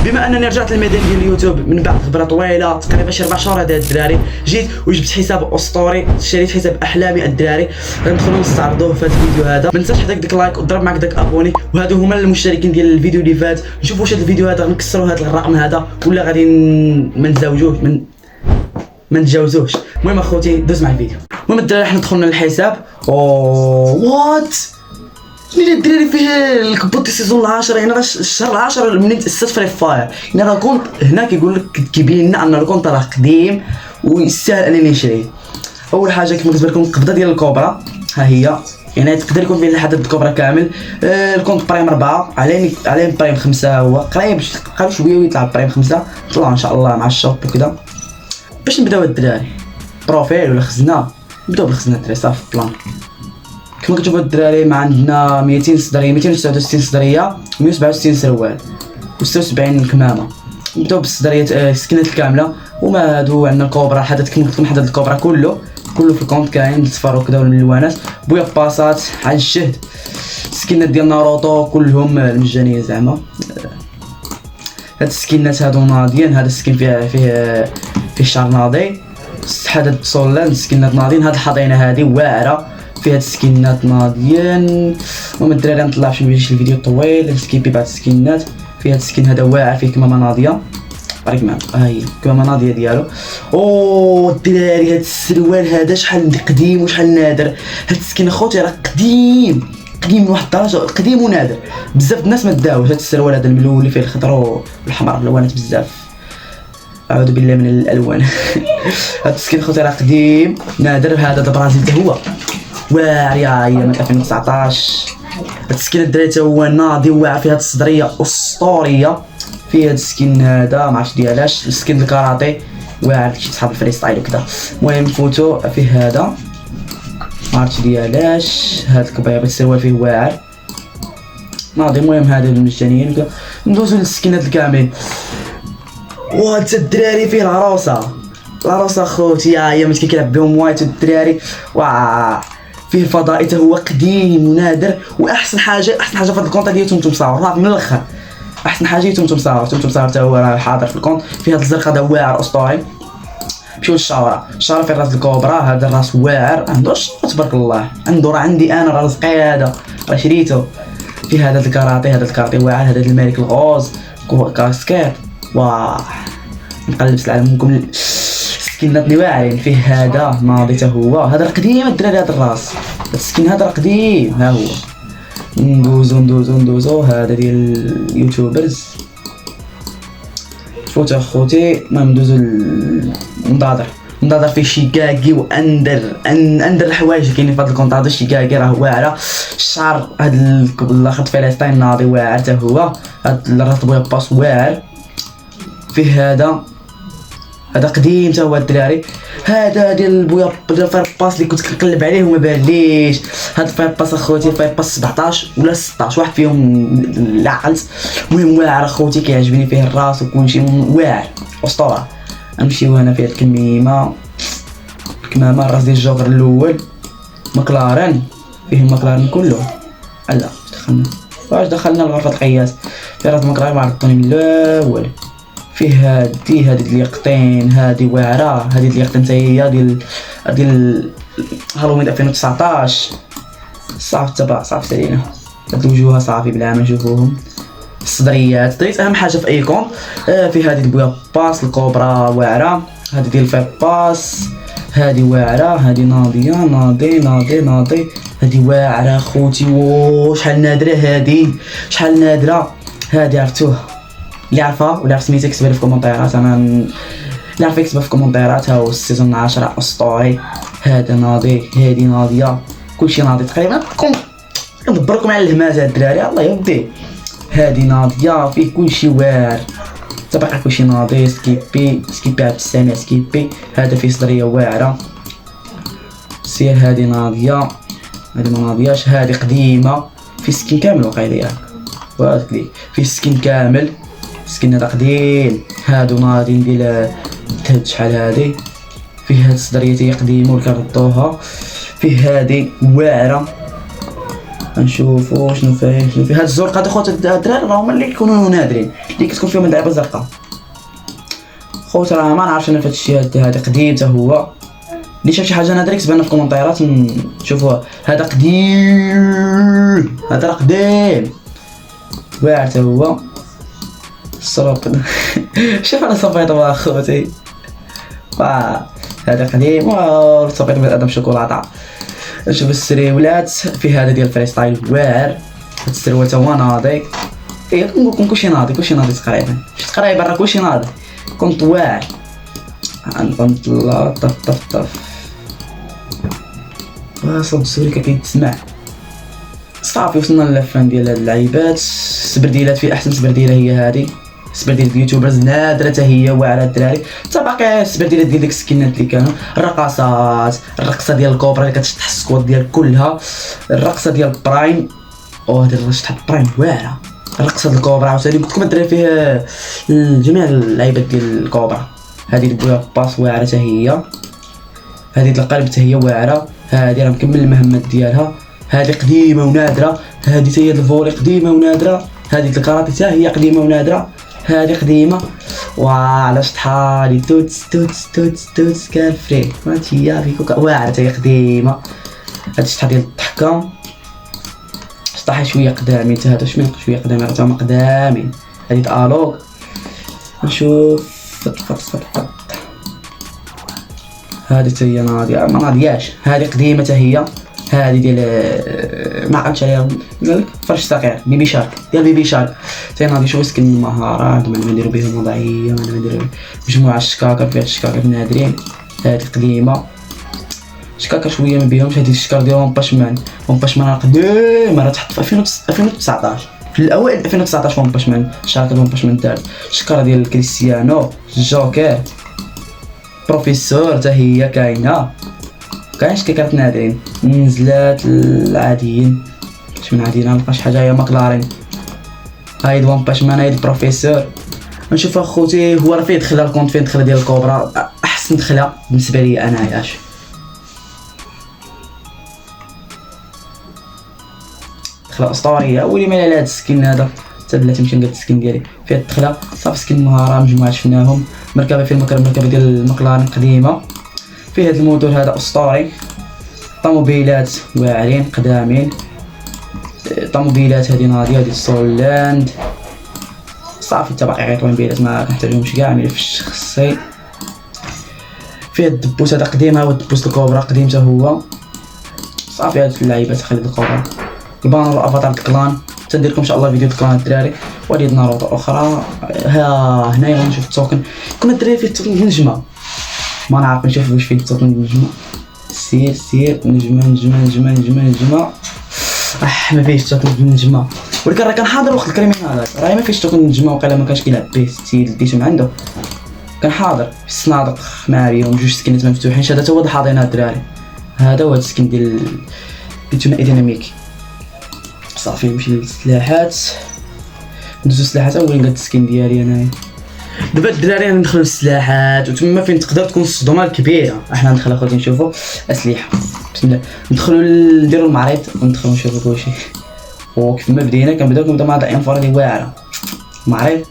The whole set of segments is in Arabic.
بما انني رجعت للميدان ديال اليوتيوب من بعد خبره طويله تقريبا شي 4 شهور هذا الدراري، جيت وجبت حساب اسطوري، شريت حساب احلامي الدراري، غندخلوا نستعرضوه في هذا الفيديو هذا. ما تنساش حداك ديك لايك وضرب معك داك ابوني، وهادو هما المشتركين ديال الفيديو اللي فات. نشوفوا واش هذا الفيديو هذا غنكسروا هذا الرقم هذا ولا غادي ما نتجاوزوش. المهم اخوتي دوز مع الفيديو. المهم الدراري حنا دخلنا للحساب. وات ملي الدراري فيه الكبوط السيزون 10، يعني راه الشهر 10 منين تاسست فري فاير، يعني راه كونت هنا كيقول لك كيبين لنا ان الكونت راه قديم ويستاهل انني نشريه. اول حاجه كما كتبان لكم القبضه ديال الكوبرا ها هي، يعني تقدر يكون فيه لحد الكوبرا كامل. الكونت برايم 4 عليه برايم 5، هو قريب شويه ويطلع برايم 5، طلع ان شاء الله مع الشوب وكذا. باش نبداو الدراري بروفيل ولا خزنه، نبداو بالخزنه الدراري صافي بلان. كما كتشوفوا الدراري ما عندنا 200 صدريه، 269 صدريه، 167 سروال و76 كمامه. نبداو بالصدريه السكينات الكامله، وما هادو عندنا الكوبرا حدد كما قلت لكم، حدد الكوبرا كله في الكونت كاين بالصفار وكذا والالوانات، بويا باسات على الشهد، سكينات ديال ناروتو كلهم المجانيه زعما. هاد السكينات هادو ناضيين، هذا السكين فيه الشعر ناضي، حدد سولان سكينات ناضيين، هاد الحضينه هادي واعره فيها السكينات ناضيين. المهم الدراري نطلع باش ميجيش الفيديو طويل، نسكيبي بعض السكينات. فيها السكين هذا واعر فيه كمامه ناضيه، بارك معاك ها هي كمامه ناضيه ديالو. الدراري هاد السروال هذا شحال قديم وشحال نادر. هاد السكين اخوتي راه قديم من واحد الدرجه، قديم ونادر بزاف. الناس ما داوش هاد السروال هذا الملول اللي فيه الخضر والحمر والالوانات بزاف، اعوذ بالله من الالوان. هاد السكين اخوتي راه قديم نادر. هذا البرازيل حتى هو واعر يا من 2019. هاد السكين الدراري تا هو ناضي واعر، فيه هاد الصدريه اسطوريه. فيه هاد السكين هذا معرفتش ديالاش، السكين الكاراتي واعر شي صحاب الفري ستايل وكذا. المهم فوتو فيه هذا معرفتش ديالاش، هاد الكبير السروال فيه واعر ناضي. المهم هذا المجانيين وكذا. ندوزو للسكينات الكاملين. وهاد الدراري فيه العروسه اخوتي يا هي ملي كيلعب بهم وايت الدراري. واه فيه الفضائي تا هو قديم ونادر. واحسن حاجه في هذا الكونت ديال تومتوم صاور، راه من الاخر احسن حاجه تومتوم صاور تا هو راه حاضر في الكونت. فيه هذا الزرق هذا واعر اسطوري. مشيو للشاوره فيه راس الكوبرا، هذا الراس واعر عنده تبارك الله، عنده راه عندي انا راه رزقي هذا راه شريته. فيه هذا الكاراتي واعر، هذا الملك الغوز كاسكيت. واه نقلب نعلمكم السكينات اللي واعرين. فيه هذا ناضي تا هو، هذا قديم الدراري، هذا الراس هذا السكين هذا قديم. ها هو ندوزو هذا ديال اليوتيوبرز. فوت اخوتي. المهم ندوزو النضاضر فيه شيكاكي واندر الحوايج كاينين في هذا الكونت هذا. الشيكاكي راه واعره، الشعر هذا الاخر فلسطين ناضي واعر تا هو. هذا الراس بويا باس واعر. فيه هذا قديم تا هو الدراري. هذا ديال البويا فاير باس اللي كنت كنقلب عليه وما باليش. هذا فاير باس اخوتي فاير باس 17 ولا 16 واحد فيهم لا عقلت. المهم واعر اخوتي كيعجبني فيه الراس وكلشي واعر اسطوره. نمشيو هنا فيه الكمامه الراس ديال الجوكر الاول مكلارن. فيه مكلارن كله. لا دخلنا لغرفه القياس. فيه راس مكلارن ما عرفتوني من الاول. فيه هادي اليقطين هادي واعره. هادي اليقطين حتى هي ديال هالوين 2019. صافي سالينا هاد الوجوه صافي بلا ما نشوفوهم. الصدريات دريت اهم حاجه في اي كونت. فيه هادي البويا باس الكوبرا واعره. هادي ديال الفير باس هادي واعره. هادي ناضيه ناضي. هادي واعره اخوتي. شحال نادره هادي عرفتوها. اللي عرفها ولا عرف سميتها كتبها لي في الكومونتيرات. انا اللي عرف يكتبها في الكومونتيرات. ها هو السيزون 10 اسطوري. هذا ناضي هادي ناضيه كلشي ناضي تقريبا. كندبركم على الهمات هاد الدراري الله يودي. هادي ناضيه فيه كلشي واعر تبقى كلشي ناضي. سكيبي عبد السامع سكيبي. هذا فيه صدريه واعره. سير هادي ناضيه هادي ما ناضياش. هادي قديمه في سكين كامل واقيلا ياك وهذاك فيه سكين كامل. سكين هذا قديم. هادو ناضيين ديال تهد شحال هادي. فيه هاد الصدريه قديمه وكنردوها. فيه هادي واعره نشوفو شنو فيه هاد الزرقاء خوت الدراري راه هما اللي كيكونوا نادرين اللي كتكون فيهم اللعبه الزرقاء خوت. راه ما نعرفش انا فهاد الشيء هذا قديم حتى هو. اللي شاف شي حاجه نادره يكتب لنا في الكومنتيرات نشوفوها. هذا قديم، هذا راه قديم واعر حتى هو. الصروق شوف انا صفيت اخوتي هذا قديم وصفيت من ادم شوكولاته. نشوف السريولات في هذا ديال فري ستايل واعر. هاد السروال تا هو ناضي كنقول كلشي ناضي تقريبا راه كلشي ناضي كنت واعر. نطلع طف صوت السوري كيتسمع. صافي وصلنا للفان ديال هاد اللعيبات. السبرديلات في احسن سبرديله هي هادي، السبرديل اليوتيوبرز نادره حتى هي واعره الدراري. حتى باقي السبرديلات ديال ديك السكينات اللي كانوا الرقصات، الرقصه ديال الكوبرا اللي كتشطح السكواد ديال كلها، الرقصه ديال برايم هادي الرقصه برايم واعره، الرقصه ديال الكوبرا عاوتاني قلت لكم الدراري فيه جميع اللعيبات ديال الكوبرا. هادي البويا باس واعره حتى هي، هادي القلب حتى هي واعره، هادي راه مكمل المهمات ديالها، هادي قديمه ونادره، هادي حتى هي الفولي قديمه ونادره، هادي الكاراتي حتى هي قديمه ونادره، هادي قديمه. وعلى شطحالي توتس كان فري ماشي هي فيكو واعره حتى هي قديمه. هاد الشطحه ديال الضحكه شطحه شويه قدامين حتى هادو شويه قدامين حتى هما قدامين. هادي الالوغ نشوف فط هادي حتى هي ناضيه ما ناضياش، هادي قديمه حتى هي. هادي ديال ما عقلتش عليها قالك فرش صغير بيبي شارك ديال بيبي شارك حتى ناضي. شوف سكن المهارات ما نديرو بهم وضعيه، ما نديرو مجموعه الشكاكر فيها الشكاكر نادرين. هادي قديمه شكاكر شويه ما بيهمش. هادي الشكار ديال ون باشمان قديم راه تحط في 2019 في الاوائل 2019 ون باشمان شارك ون باشمان الثالث. الشكاره ديال كريستيانو الجوكر بروفيسور حتى هي كاينه شكاكات نادرين. نزلات العاديين باش من عاديين ملقاش حاجه هي ماكلارين. هايد ون باشمان هايد بروفيسور. نشوف اخوتي هو راه فيه دخله الكونت فين دخله ديال الكوبرا احسن دخله بالنسبه لي انايا. دخله اسطوريه واللي مايل على هاد السكين هذا حتى بلاتي نمشي نقاد السكين ديالي فيها الدخله صافي سكين مهاره مجموعه شفناهم. مركبه فيه المركبه ديال المكلارين قديمه. في هاد الموتور هذا اسطوري. طوموبيلات واعرين قدامين. طوموبيلات هادي ناضيه هادي سولاند صافي حتى باقي غير طوموبيلات ما كنحتاجهمش كاع ملي في الشخصي. فيه الدبوس هذا قديم، ها هو الدبوس الكوبرا قديم حتى هو. صافي هاد اللعيبات خلي الكوبرا. البانر الافاتار الكلان تندير لكم ان شاء الله فيديو الكلان الدراري. وليد ناروتو اخرى. ها هنايا نشوف التوكن كنا الدراري فيه التوكن نجمه ما نعرف نشوف واش فيه التوكن نجمه. سير نجمه ما فيهش توكن نجمه ولكن راه كان حاضر وقت الكريمينالات راه ما فيش توكن نجمه وقيلا ما كانش كيلعب بيه ستيل ديتو من عنده كان حاضر في الصنادق ما بيهم جوج سكينات مفتوحين. هذا هو حاضينها الدراري. هذا هو السكين ديال ثنائي ديناميكي. صافي نمشي للسلاحات ندوزو السلاحات اول نقاد السكين ديالي انايا. دابا الدراري ندخلوا للسلاحات وتما فين تقدر تكون الصدمه الكبيره. احنا ندخل اخوتي نشوفوا اسلحه بسم الله. ندخلوا نديروا المعرض وندخلوا نشوفوا كلشي. وكيف ما بدينا كنبداو مع الانفار اللي واعره. معرض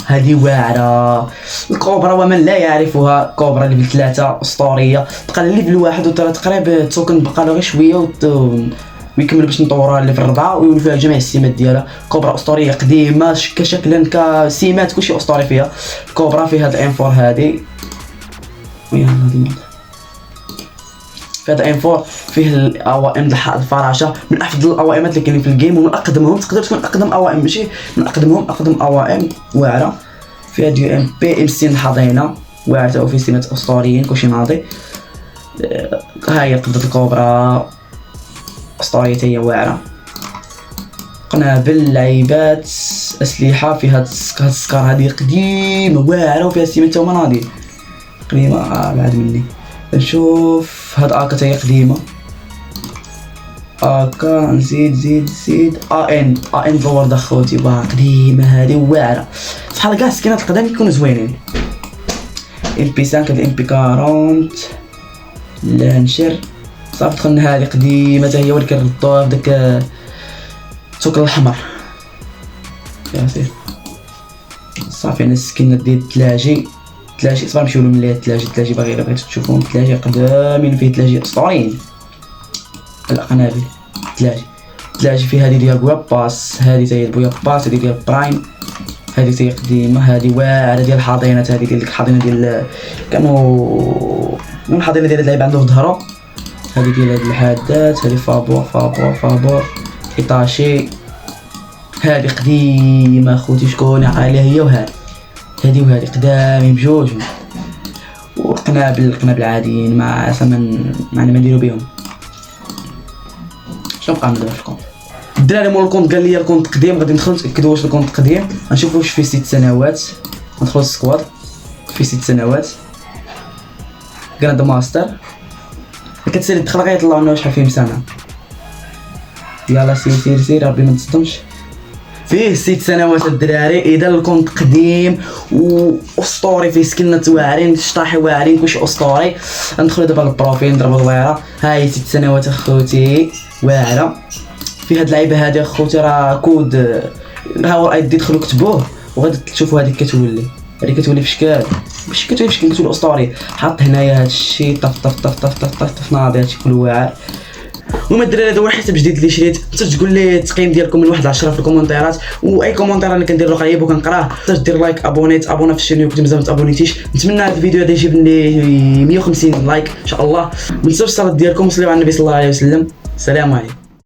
هذه واعره. الكوبرا ومن لا يعرفها كوبرا ليفل 3 اسطوريه. بقى ليفل 1 وترى تقريبا التوكن بقى له غير شويه ويكمل باش نطورها ليفل 4 ويولي فيها جميع السمات ديالها. كوبرا اسطوريه قديمه كشكلا كسمات كلشي اسطوري فيها. الكوبرا فيها هاد الانفور هادي ويا هادي في هذا الانفور فيه الاوائم الفراشه من افضل الاوائمات اللي كاينين في الجيم ومن اقدمهم. تقدر تكون اقدم اوائم ماشي من اقدمهم اقدم اوائم واعره. فيها دي ام بي ام سي الحضينه واعره وفي سمات اسطوريين كلشي ناضي. ها هي قبضه الكوبرا اسطوريه هي واعره. قنابل لعيبات اسلحه فيها السكار هذه قديمه واعره وفيها سمات هما ناضي قديمه بعد مني. نشوف هاد اكا هي قديمه. اكا نزيد ان فورد اخوتي باه قديمه هادي واعره. بحال كاع السكينات القدام يكونوا زوينين. ام بي 5 الام بي 40 لانشر صافي دخلنا هذه قديمه حتى هي ولكن ردوها في داك الثقل الاحمر. يا سير صافي انا السكينات ديال الثلاجي صافي نمشيو لهم ليه الثلاجي باغي الا بغيتو تشوفوهم الثلاجي قدامين فيه ثلاجي اسطوريين. القنابل الثلاجي فيه هذه ديال بويا باس، هذه حتى هي بويا باس، هذه ديال برايم، هذه حتى هي قديمه، هذه واعره ديال الحاضنات، هذه ديال الحاضنه ديال كانوا الحاضنه ديال اللعيبه عنده في ظهره، هذه ديال هاد الحادات، هذه فابور ايطاشي، هذه قديمه خوتي شكون عليها هي وهذه قدامي بجوج، والقنابل عاديين مع ثمن ما نديرو بهم. شنو بقى ندير في الكونت؟ الدراري مول الكونت قال لي الكونت قديم، غادي ندخل نتاكدوا واش الكونت قديم، غنشوفوا واش فيه 6 سنوات، ندخل السكواد فيه 6 سنوات جراند ماستر، كتسالي تدخل غيطلعوا لنا شحال فيه سنه. يلا سير ربي ما تصدمش. فيه 6 سنوات الدراري، اذا الكونت قديم واسطوري، فيه سكنات واعرين، الشطاحي واعرين، كلشي اسطوري. ندخلوا دابا للبروفيل نضربوا دويره، هاي 6 سنوات اخوتي واعره. في هاد اللعيبه هادي اخوتي راه كود، ها هو الاي دي، دخلوا كتبوه وغادي تشوفوا هذيك كتولي في شكل، ماشي كتولي في شكل، كتولي اسطوري. حط هنايا هادشي طف ناضي، هادشي كله واعر. المهم الدراري هذا هو الحساب الجديد اللي شريت. نسيتوش تقول لي التقييم ديالكم من 1 ل 10 في الكومنتيرات، واي كومنتير انا كندير له قريب وكنقراه. تنساش دير لايك، ابونا في الشانيل كنت مازال ما تابونيتيش. نتمنى هذا الفيديو هذا يجيب لي 150 لايك ان شاء الله. ما تنساوش الصلاه ديالكم، وصليوا على النبي صلى الله عليه وسلم. السلام عليكم.